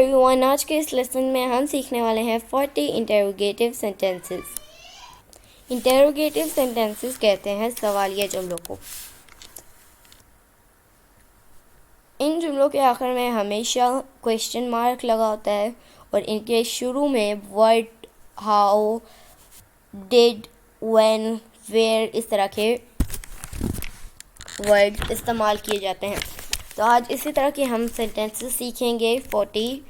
Everyone, आज के इस लेसन में हम सीखने वाले हैं 40 इंटेरोगेटिव सेंटेंसेस। इंटेरोगेटिव सेंटेंसेस कहते हैं सवालिया जुमलों को। इन जुमलों के आखिर में हमेशा क्वेश्चन मार्क लगा होता है और इनके शुरू में word how, did, when, where इस तरह के वर्ड इस्तेमाल किए जाते हैं। तो आज इसी तरह के हम सेंटेंसेस सीखेंगे 40।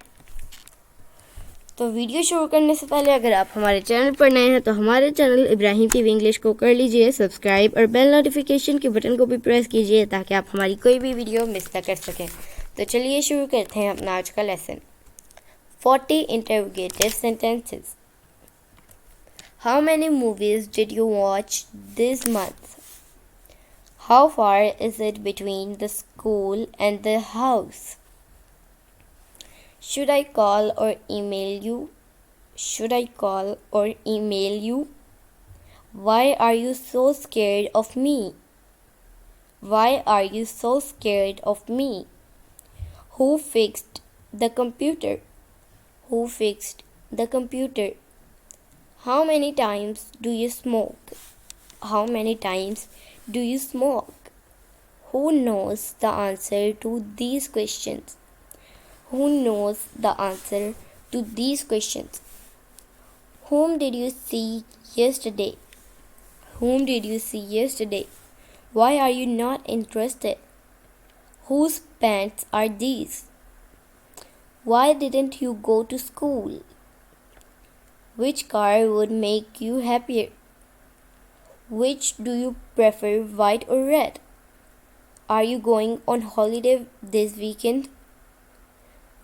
तो वीडियो शुरू करने से पहले अगर आप हमारे चैनल पर नए हैं तो हमारे चैनल इब्राहिम टीवी इंग्लिश को कर लीजिए सब्सक्राइब और बेल नोटिफिकेशन के बटन को भी प्रेस कीजिए ताकि आप हमारी कोई भी वीडियो मिस ना कर सकें। तो चलिए शुरू करते हैं अपना आज का lesson. 40 interrogative sentences. How many movies did you watch this month? How far is it between the school and the house? Should I call or email you? Should I call or email you? Why are you so scared of me? Why are you so scared of me? Who fixed the computer? Who fixed the computer? How many times do you smoke? How many times do you smoke? Who knows the answer to these questions? Who knows the answer to these questions? Whom did you see yesterday? Whom did you see yesterday? Why are you not interested? Whose pants are these? Why didn't you go to school? Which car would make you happier? Which do you prefer, white or red? Are you going on holiday this weekend?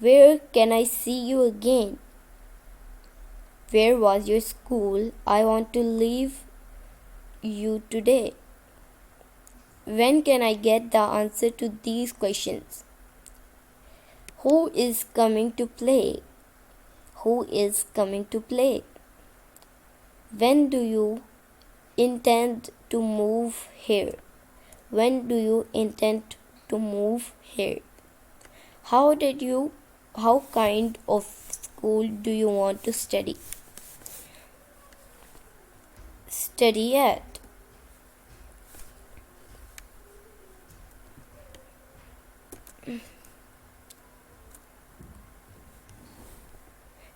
Where can I see you again? Where was your school? I want to leave you today. When can I get the answer to these questions? Who is coming to play? Who is coming to play? When do you intend to move here? When do you intend to move here? How kind of school do you want to study at?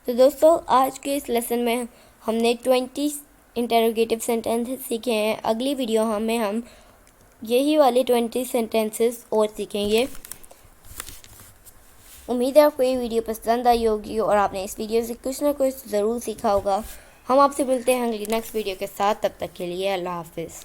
तो दोस्तों, आज के इस lesson में हमने 20 interrogative sentences सीखे हैं। अगली वीडियो में हम यही वाले 20 सेंटेंसेस और सीखेंगे। उम्मीद है आपको ये वीडियो पसंद आई होगी और आपने इस वीडियो से कुछ ना कुछ ज़रूर सीखा होगा। हम आपसे मिलते हैं अगली नेक्स्ट वीडियो के साथ। तब तक के लिए अल्लाह हाफिज़।